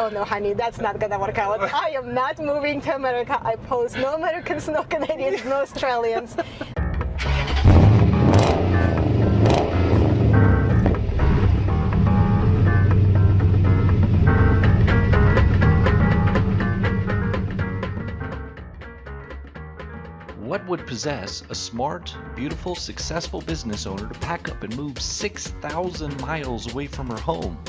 oh no, honey, that's not gonna work out. I am not moving to America. I pose no Americans, no Canadians, no Australians. What would possess a smart, beautiful, successful business owner to pack up and move 6,000 miles away from her home?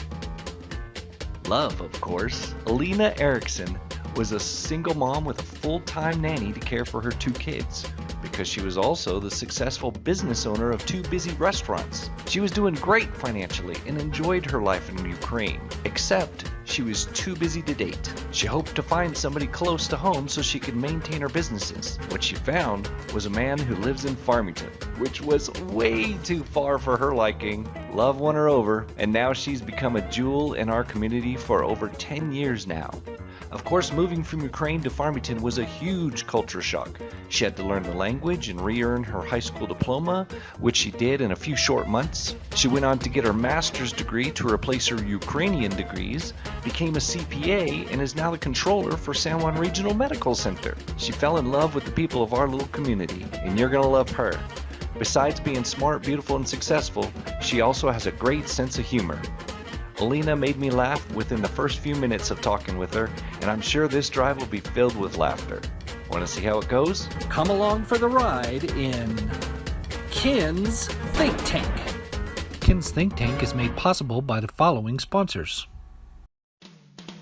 Love, of course. Olena Erickson was a single mom with a full-time nanny to care for her 2 kids, because she was also the successful business owner of 2 busy restaurants. She was doing great financially and enjoyed her life in Ukraine, except she was too busy to date. She hoped to find somebody close to home so she could maintain her businesses. What she found was a man who lives in Farmington, which was way too far for her liking. Love won her over, and now she's become a jewel in our community for over 10 years now. Of course, moving from Ukraine to Farmington was a huge culture shock. She had to learn the language and re-earn her high school diploma, which she did in a few short months. She went on to get her master's degree to replace her Ukrainian degrees, became a CPA, and is now the controller for San Juan Regional Medical Center. She fell in love with the people of our little community, and you're gonna love her. Besides being smart, beautiful, and successful, she also has a great sense of humor. Olena made me laugh within the first few minutes of talking with her, and I'm sure this drive will be filled with laughter. Want to see how it goes? Come along for the ride in Ken's Think Tank. Ken's Think Tank is made possible by the following sponsors.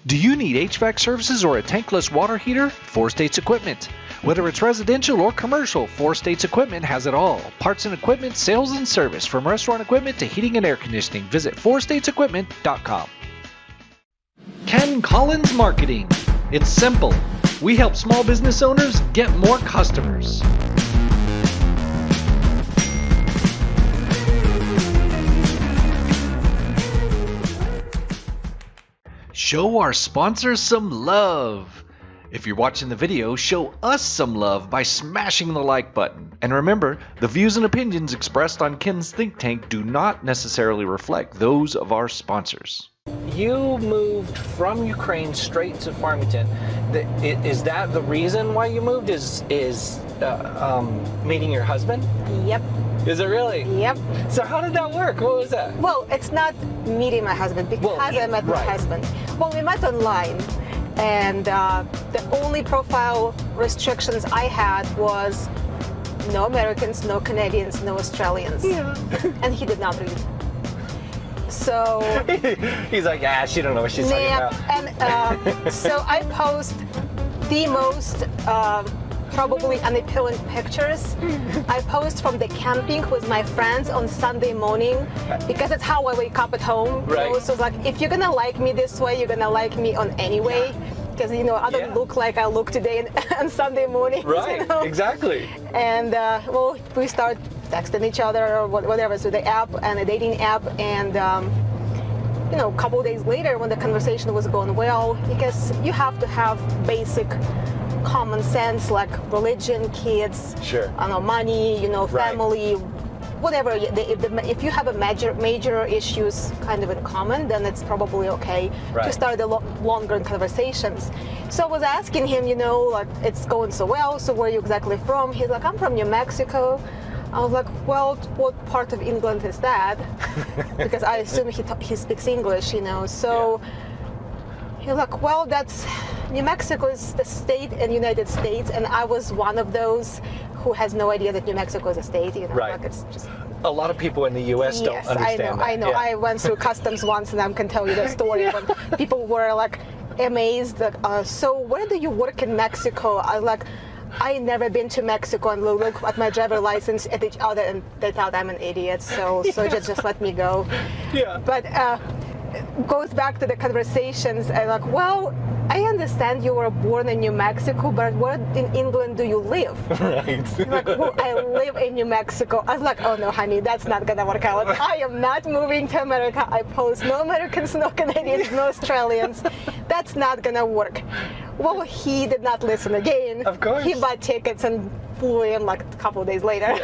Do you need HVAC services or a tankless water heater? 4 States Equipment. Whether it's residential or commercial, 4 States Equipment has it all. Parts and equipment, sales and service, from restaurant equipment to heating and air conditioning. Visit 4statesequipment.com. Ken Collins Marketing. It's simple. We help small business owners get more customers. Show our sponsors some love. If you're watching the video, show us some love by smashing the like button. And remember, the views and opinions expressed on Ken's Think Tank do not necessarily reflect those of our sponsors. You moved from Ukraine straight to Farmington. Is that the reason why you moved? Is meeting your husband? Yep. Is it really? Yep. So how did that work? What was that? Well, it's not meeting my husband because I met my husband. Well, we met online, and the only profile restrictions I had was no Americans, no Canadians, no Australians. Yeah. And he did not read. So he's like, she don't know what she's talking about. And so I post the most probably unappealing pictures. I post from the camping with my friends on Sunday morning because it's how I wake up at home. Right. You know? So it's like, if you're gonna like me this way, you're gonna like me on any way. Because I don't look like I look today on Sunday morning. Right. Exactly. And well, we start texting each other or whatever through the app and a dating app, and a couple of days later, when the conversation was going well, because you have to have basic common sense like religion, kids, sure, money, family, whatever. If you have a major issues kind of in common, then it's probably okay to start the longer conversations. So I was asking him, like, it's going so well, so where are you exactly from? He's like, I'm from New Mexico. I was like, well, what part of England is that? Because I assume he speaks English, so he's like, well, that's New Mexico is the state in the United States, and I was one of those who has no idea that New Mexico is a state. Right. Like, it's just a lot of people in the U.S. don't understand that. I know. Yeah. I went through customs once, and I can tell you the story when people were like amazed that, so where do you work in Mexico? I was like, I never been to Mexico, and look at my driver license at each other, and they thought I'm an idiot. So just let me go. Yeah. But goes back to the conversations. I'm like, well, I understand you were born in New Mexico, but where in England do you live? Right. Like, well, I live in New Mexico. I was like, oh no, honey, that's not gonna work out. I am not moving to America. I pose no Americans, no Canadians, no Australians. That's not gonna work. Well, he did not listen again. Of course. He bought tickets and flew in like a couple of days later.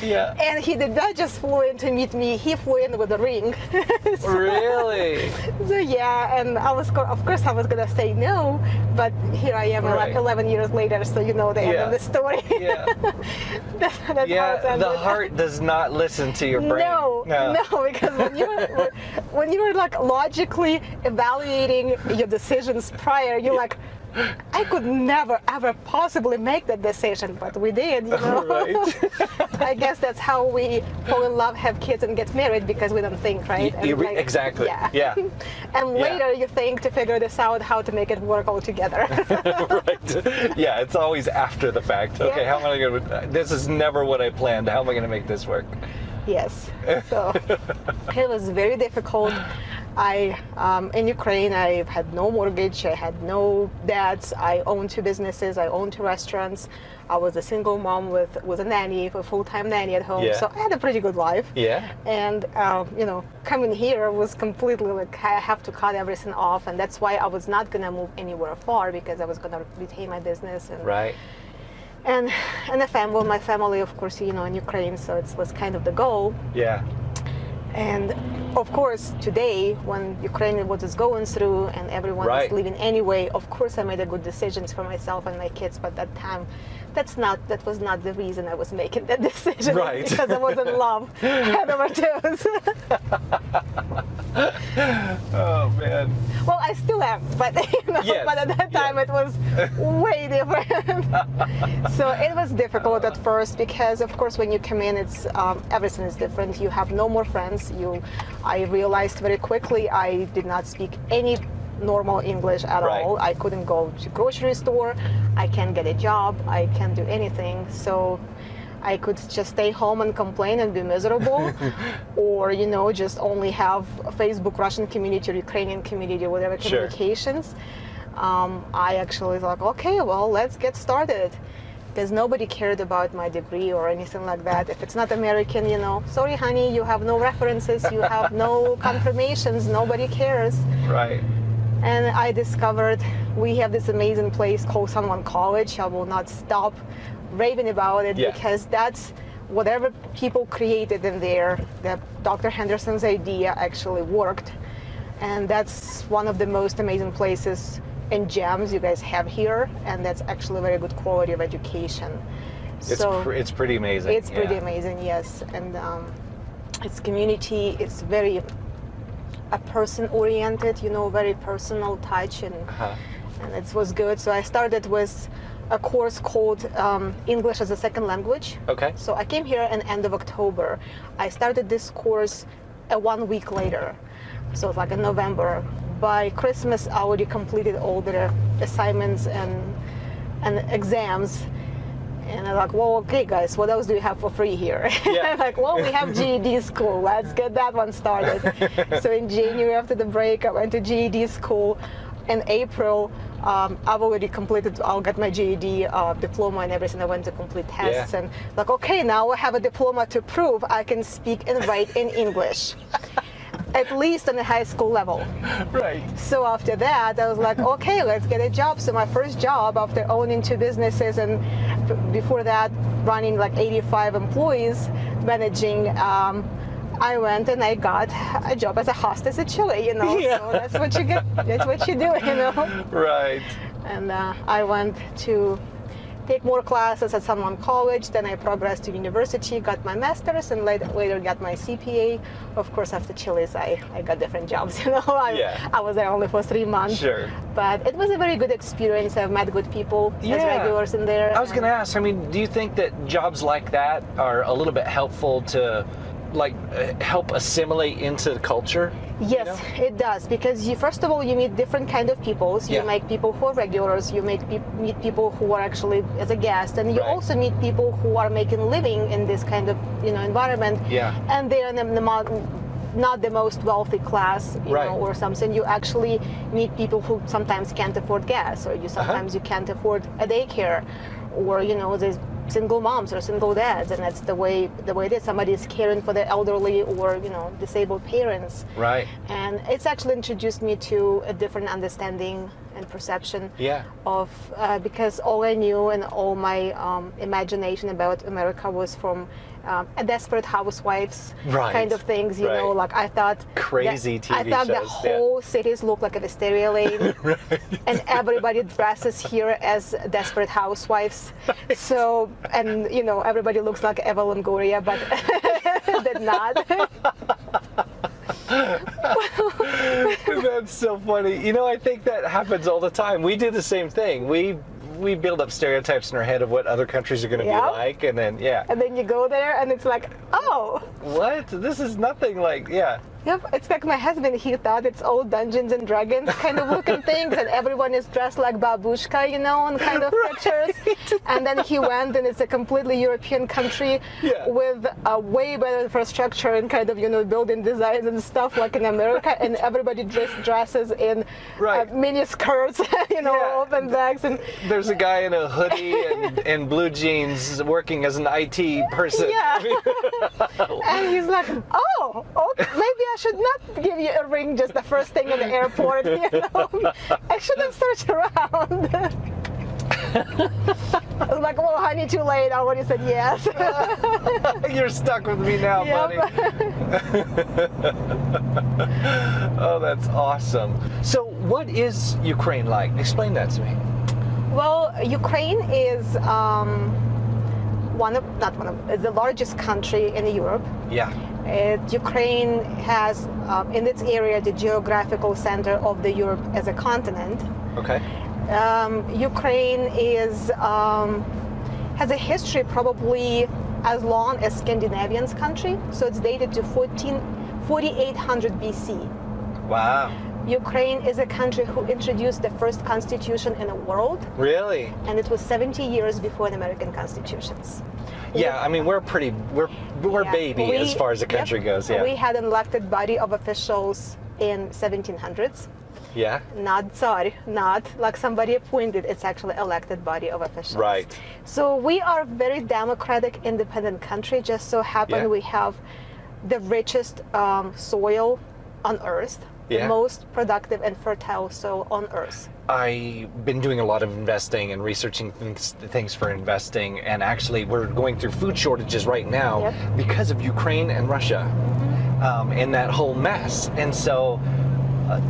Yeah. And he did not just flew in to meet me, he flew in with a ring. Really? So yeah, and of course I was gonna say no, but here I am Right. 11 years later, so you know the end of the story. Yeah. That's how it's Yeah, ended. the heart does not listen to your brain. No, because when you're like logically evaluating your decisions prior, you're like, I could never ever possibly make that decision, but we did, you know. Right. I guess that's how we fall in love, have kids, and get married, because we don't think, right? Exactly. Yeah. And later you think to figure this out, how to make it work all together. Right. Yeah, it's always after the fact. Okay, how am I going to? This is never what I planned. How am I going to make this work? Yes. So it was very difficult. In Ukraine, I had no mortgage, I had no debts, I owned 2 businesses, I owned 2 restaurants. I was a single mom with a nanny, a full-time nanny at home, so I had a pretty good life. Yeah. And, coming here was completely like, I have to cut everything off, and that's why I was not going to move anywhere far, because I was going to retain my business. And, Right. And my family, of course, in Ukraine, so it was kind of the goal. Yeah. And of course, today, when Ukraine was going through and everyone was leaving anyway, of course I made a good decisions for myself and my kids, but that time, that was not the reason I was making that decision. Right. Because I was in love, head over toes. Oh man. Well, I still am, but but at that time it was way different. So it was difficult at first, because of course when you come in, it's everything is different. You have no more friends. I realized very quickly I did not speak any normal English at all. I couldn't go to grocery store. I can't get a job. I can't do anything. So I could just stay home and complain and be miserable, or just only have a Facebook Russian community or Ukrainian community, whatever communications. I actually thought, okay, well, let's get started, because nobody cared about my degree or anything like that. If it's not American, sorry, honey, you have no references, you have no confirmations, nobody cares. Right. And I discovered we have this amazing place called Someone College. I will not stop raving about it, because that's whatever people created in there, that Dr. Henderson's idea actually worked. And that's one of the most amazing places and gems you guys have here, and that's actually very good quality of education. It's pretty amazing. It's pretty amazing, yes. And it's community, it's very person-oriented, very personal touch, and it was good. So I started with a course called English as a Second Language. Okay. So I came here in end of October. I started this course 1 week later, so it's like in November. By Christmas, I already completed all the assignments and exams. And I'm like, well, okay, guys, what else do you have for free here? I'm like, well, we have GED school. Let's get that one started. So in January, after the break, I went to GED school. In April, I've already completed, I'll get my GED diploma and everything. I went to complete tests and like, okay, now I have a diploma to prove I can speak and write in English. At least on the high school level. Right. So after that, I was like, okay, let's get a job. So my first job after owning 2 businesses, and before that running like 85 employees, managing, I went and I got a job as a hostess at Chile, So that's what you get, that's what you do, Right. And I went to take more classes at Someone College, then I progressed to university, got my master's, and later got my CPA. Of course, after Chile's, I got different jobs, I was there only for 3 months. Sure. But it was a very good experience. I've met good people as regulars in there. I was going to ask, do you think that jobs like that are a little bit helpful to help assimilate into the culture? Yes, it does, because first of all, you meet different kind of people. So you meet people who are regulars, you meet people who are actually as a guest, and you also meet people who are making a living in this kind of environment. Yeah. And they are not the most wealthy class, or something. You actually meet people who sometimes can't afford gas, or sometimes you can't afford a daycare, or there's single moms or single dads, and that's the way it is. Somebody is caring for the elderly or disabled parents. Right. And it's actually introduced me to a different understanding and perception Yeah. of because all I knew and all my imagination about America was from a Desperate Housewives Right. kind of things, you know, Right. like I thought Crazy TV I thought the shows, yeah. whole cities look like a Wisteria lane, and everybody dresses here as Desperate Housewives. So, and you know, everybody looks like Eva Longoria, but did not. That's so funny. You know, I think that happens all the time. We do the same thing. We build up stereotypes in our head of what other countries are going to Yeah. be like, and then And then you go there, and it's like, oh. what? This is nothing like, yeah. Yep, it's like my husband, he thought it's all Dungeons and Dragons kind of looking things, and everyone is dressed like babushka, you know, and kind of pictures. And then he went, and it's a completely European country Yeah. with a way better infrastructure and kind of, you know, building designs and stuff like in America, and everybody dresses in Right. mini skirts, you know, Yeah. open bags, and There's a guy in a hoodie and blue jeans working as an IT person. yeah. And he's like, oh, maybe I should not give you a ring just the first thing in the airport, you know. I should have searched around. I was like, well, honey, too late. I already said yes. You're stuck with me now, Yep. buddy. Oh, that's awesome. So what is Ukraine like? Explain that to me. Well, Ukraine is the largest country in Europe. Yeah. Ukraine has, in its area, the geographical center of the Europe as a continent. Okay. Ukraine has a history probably as long as Scandinavian's country, so it's dated to 4800 BC. Wow. Ukraine is a country who introduced the first constitution in the world, Really? and it was 70 years before the American constitutions. Yeah, I mean, we're Yeah, baby as far as the country yep, goes. Yeah. We had an elected body of officials in 1700s. Yeah. Not Tsar, not like somebody appointed, it's actually elected body of officials. Right. So we are a very democratic, independent country. Just so happen Yeah. we have the richest soil on earth, the Yeah. most productive and fertile soil on earth. I've been doing a lot of investing and researching things for investing, and actually we're going through food shortages right now Yep. because of Ukraine and Russia, and that whole mess. And so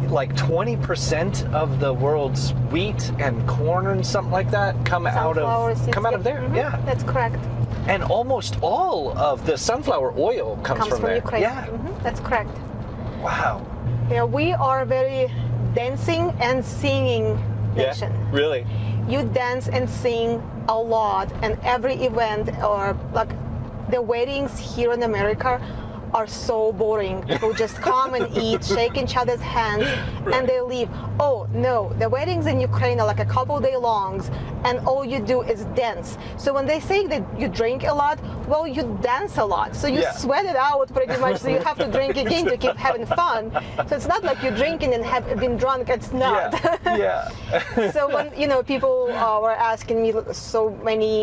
like 20% of the world's wheat and corn and something like that come out Sunflower seeds, of yep. there. Mhm, Yeah. That's correct. And almost all of the sunflower oil comes from there. Ukraine. Yeah. That's correct. Wow. Yeah, we are very dancing and singing nation. Yeah. Really? You dance and sing a lot, and every event or like the weddings here in America are so boring. People just come and eat, shake each other's hands, and they leave. Oh no, the weddings in Ukraine are like a couple day longs, and all you do is dance. So when they say that you drink a lot, well, you dance a lot. So you Yeah. sweat it out pretty much. So you have to drink again to keep having fun. So it's not like you're drinking and have been drunk. It's not. Yeah. Yeah. So when people were asking me, so many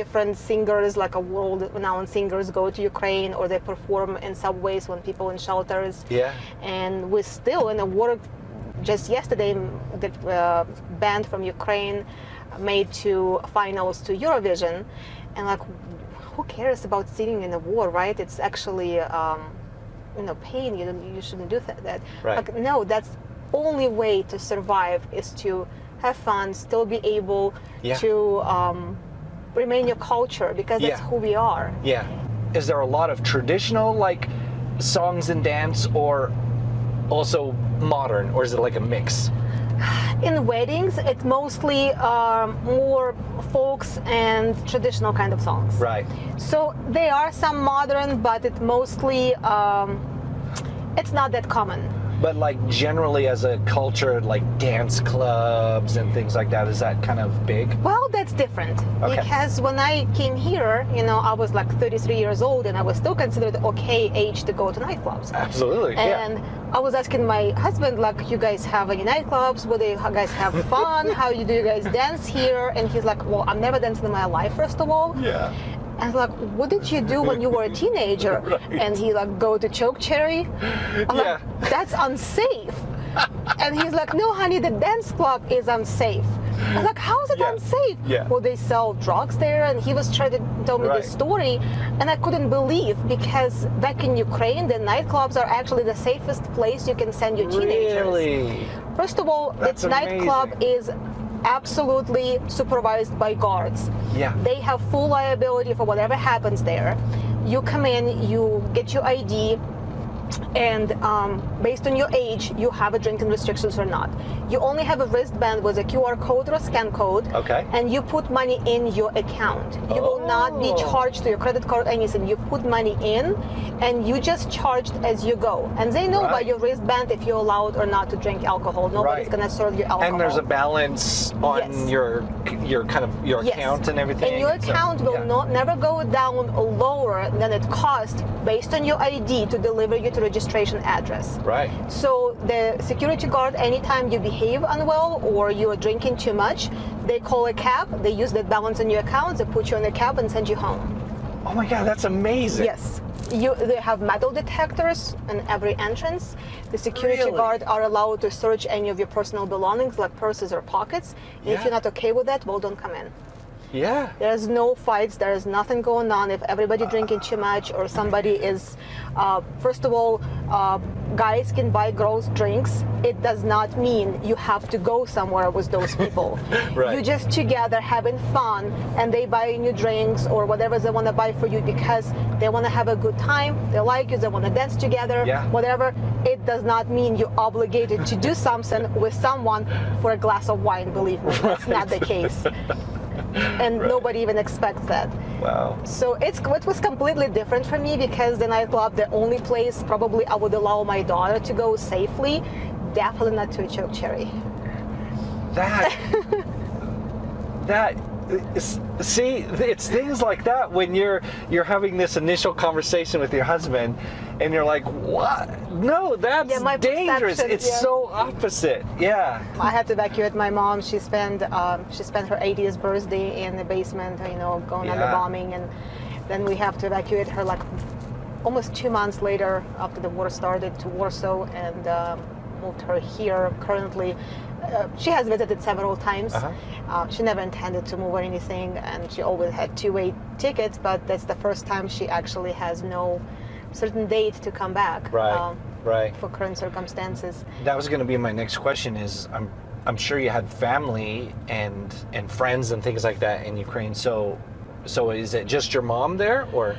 different singers, like a world-renowned singers, go to Ukraine or they perform in subways when people in shelters. Yeah. And we're still in a war. Just yesterday, the band from Ukraine made to finals to Eurovision, and like, who cares about singing in a war, right? It's actually pain. You shouldn't do that. Right. Like, no, that's only way to survive is to have fun, still be able Yeah. to remain your culture, because that's Yeah. who we are. Yeah. Is there a lot of traditional like songs and dance, or also modern, or is it like a mix? In weddings, it's mostly more folks and traditional kind of songs. Right. So there are some modern, but it mostly it's not that common. But like generally as a culture, like dance clubs and things like that, is that kind of big? Well, that's different. Okay. Because when I came here, I was like 33 years old, and I was still considered okay age to go to nightclubs. Absolutely. And I was asking my husband, like, you guys have any nightclubs? Would you guys have fun? How do you guys dance here? And he's like, well, I've never danced in my life, first of all. Yeah. And I'm like, what did you do when you were a teenager? Right. And he like, go to choke cherry. I'm Yeah. like, that's unsafe. And he's like, no, honey, the dance club is unsafe. I was like, how is it unsafe? Yeah. Well, they sell drugs there, and he was trying to tell me this story, and I couldn't believe, because back in Ukraine, the nightclubs are actually the safest place you can send your teenagers. Really? First of all, That's the nightclub is absolutely supervised by guards. Yeah. They have full liability for whatever happens there. You come in, you get your ID, and based on your age, you have a drinking restrictions or not. You only have a wristband with a QR code or a scan code, Okay. and you put money in your account. You will not be charged to your credit card, anything. You put money in, and you just charged as you go. And they know by your wristband if you're allowed or not to drink alcohol. Nobody's gonna serve you alcohol. And there's a balance on your kind of your account and everything. And your account will never go down lower than it cost based on your ID to deliver you to registration address. Right. So the security guard, anytime you behave unwell or you are drinking too much, they call a cab, they use that balance in your account, they put you in a cab and send you home. Oh my God, that's amazing. Yes. They have metal detectors in every entrance. The security guard are allowed to search any of your personal belongings like purses or pockets. And if you're not okay with that, well, don't come in. Yeah. There's no fights. There is nothing going on. If everybody drinking too much or somebody is, first of all, guys can buy girls drinks. It does not mean you have to go somewhere with those people. Right. You just together having fun, and they buy you drinks or whatever they want to buy for you because they want to have a good time. They like you. They want to dance together. Yeah. Whatever. It does not mean you're obligated to do something with someone for a glass of wine. Believe me, that's not the case. And nobody even expects that. Wow. So it was completely different for me because the nightclub, the only place probably I would allow my daughter to go safely, definitely not to a choke cherry. See, it's things like that when you're having this initial conversation with your husband, and you're like, "What? No, that's dangerous." It's so opposite. Yeah. I had to evacuate my mom. She spent her 80th birthday in the basement, going under bombing, and then we have to evacuate her like almost 2 months later after the war started to Warsaw, and moved her here currently. She has visited several times. She never intended to move or anything, and she always had two-way tickets, but that's the first time she actually has no certain date to come back. Right. For current circumstances. That was going to be my next question. Is I'm sure you had family and friends and things like that in Ukraine. So is it just your mom there, or?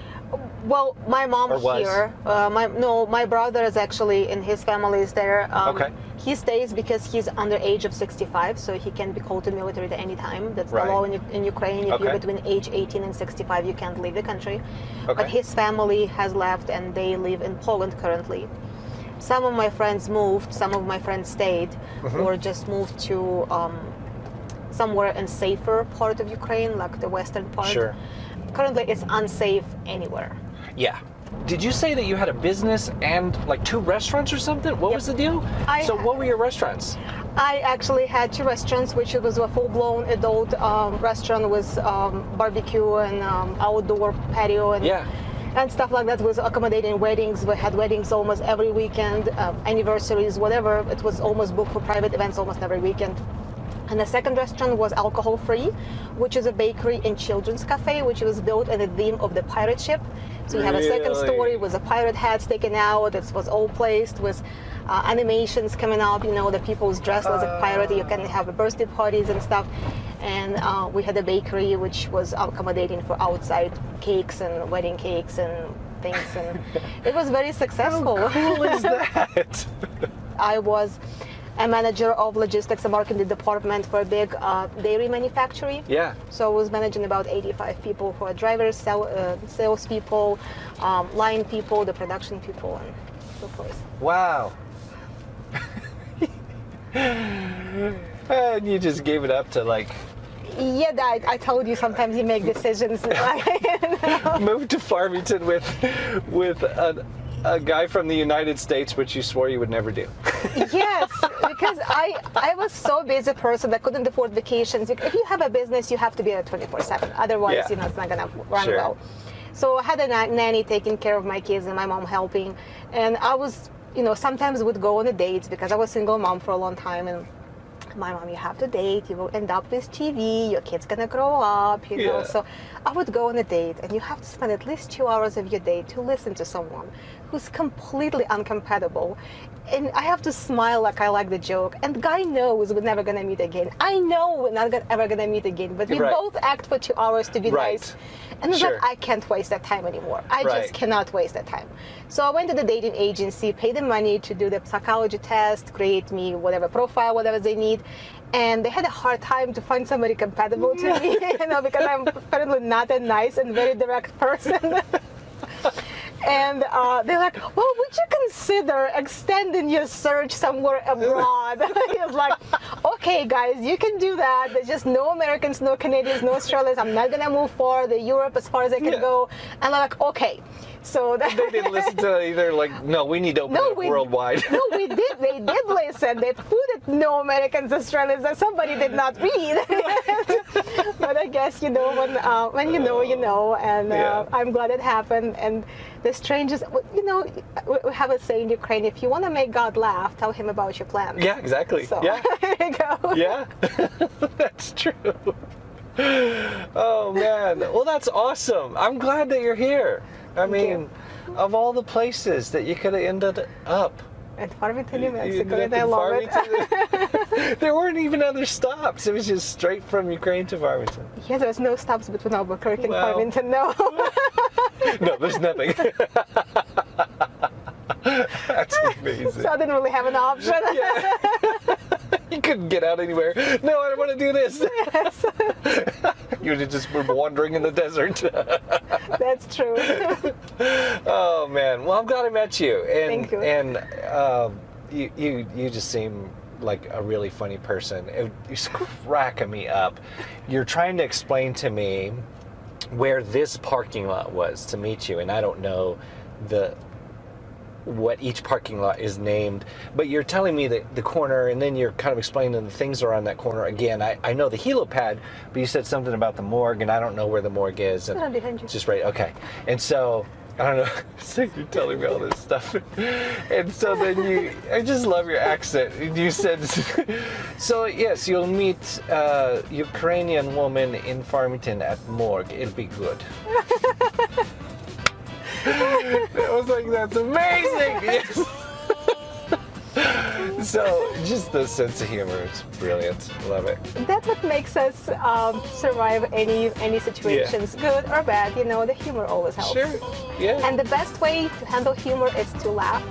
Well, my mom here. My brother is actually, and his family is there. Okay. He stays because he's under age of 65, so he can be called to military at any time. That's the law in Ukraine. If you're between age 18 and 65, you can't leave the country. But his family has left, and they live in Poland currently. Some of my friends moved, some of my friends stayed, or just moved to somewhere in safer part of Ukraine, like the western part. Sure. Currently, it's unsafe anywhere. Yeah. Did you say that you had a business and like 2 restaurants or something? What was the deal? What were your restaurants? I actually had 2 restaurants, which was a full-blown adult restaurant with barbecue and outdoor patio and stuff like that. Was accommodating weddings. We had weddings almost every weekend, anniversaries, whatever. It was almost booked for private events almost every weekend. And the second restaurant was alcohol-free, which is a bakery and children's cafe, which was built in the theme of the pirate ship. So you have a second story with the pirate hats taken out. It was all placed with animations coming up. The people's dressed as a pirate. You can have birthday parties and stuff. And we had a bakery which was accommodating for outside cakes and wedding cakes and things. And it was very successful. How cool is that? I was a manager of logistics and marketing department for a big dairy manufacturer. Yeah. So I was managing about 85 people who are drivers, sales people, line people, the production people, and so forth. Wow. And you just gave it up to like... Yeah, I told you sometimes you make decisions. Moved to Farmington with a guy from the United States, which you swore you would never do. Yes, because I was so busy person that couldn't afford vacations. If you have a business, you have to be there 24/7. Otherwise, it's not gonna run well. So I had a nanny taking care of my kids and my mom helping, and I was sometimes would go on the dates because I was single mom for a long time, and my mom, you have to date, you will end up with TV, your kid's gonna grow up, So I would go on a date, and you have to spend at least 2 hours of your day to listen to someone who's completely uncompatible. And I have to smile like I like the joke. And the guy knows we're never gonna meet again. I know we're not ever gonna meet again, but we both act for 2 hours to be nice. And it's like, I can't waste that time anymore. I just cannot waste that time. So I went to the dating agency, paid them money to do the psychology test, create me whatever profile, whatever they need. And they had a hard time to find somebody compatible to me, because I'm apparently not a nice and very direct person. And they're like, well, would you consider extending your search somewhere abroad? It's like, okay, guys, you can do that. There's just no Americans, no Canadians, no Australians. I'm not going to move forward to Europe as far as I can go. And I'm like, okay. So they didn't listen to either, no, we need to open up worldwide. No, we did. They did listen. They put it, no Americans, Australians, that somebody did not read. But I guess, when you know, you know. And I'm glad it happened. And the strangers, we have a saying in Ukraine, if you want to make God laugh, tell him about your plans. Yeah, exactly. So, yeah. There you go. Yeah, that's true. Oh, man. Well, that's awesome. I'm glad that you're here. I mean, of all the places that you could have ended up. At Farmington, New Mexico, and I love it. There weren't even other stops. It was just straight from Ukraine to Farmington. Yeah, there was no stops between Albuquerque and Farmington, no. No, there's nothing. That's amazing. So I didn't really have an option. Yeah. You couldn't get out anywhere. No, I don't want to do this. Yes. You just were wandering in the desert. That's true. Oh, man. Well, I'm glad I met you. And, Thank you. And you just seem like a really funny person. You're cracking me up. You're trying to explain to me where this parking lot was to meet you, and I don't know what each parking lot is named, but you're telling me that the corner, and then you're kind of explaining the things around that corner again. I know the helipad, but you said something about the morgue, and I don't know where the morgue is. And behind you. Just right, okay. And so, I don't know, so you're telling me all this stuff. And so then I just love your accent. You said, so yes, you'll meet a Ukrainian woman in Farmington at morgue. It'll be good. I was like, that's amazing! Yes. So, just the sense of humor is brilliant. Love it. That's what makes us survive any situations, good or bad. The humor always helps. Sure, yeah. And the best way to handle humor is to laugh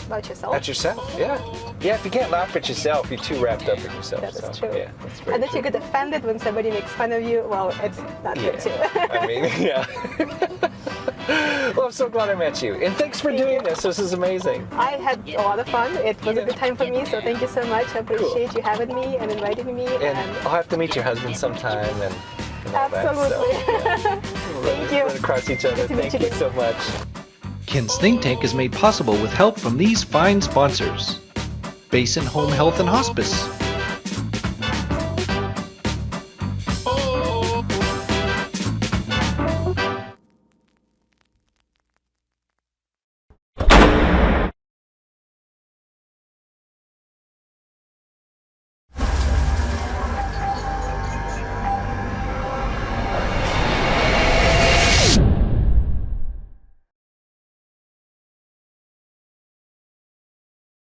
about yourself. At yourself, yeah. Yeah, if you can't laugh at yourself, you're too wrapped up in yourself. That is true. Yeah, that's very And if you get offended when somebody makes fun of you, well, it's not good too. I mean, yeah. Well, I'm so glad I met you. And thanks for doing this. This is amazing. I had a lot of fun. It was a good time for me, so thank you so much. I appreciate you having me and inviting me. And I'll have to meet your husband sometime and all absolutely. That, so, Thank you. Run across each other. Thank you so much. Ken's Think Tank is made possible with help from these fine sponsors: Basin Home Health and Hospice,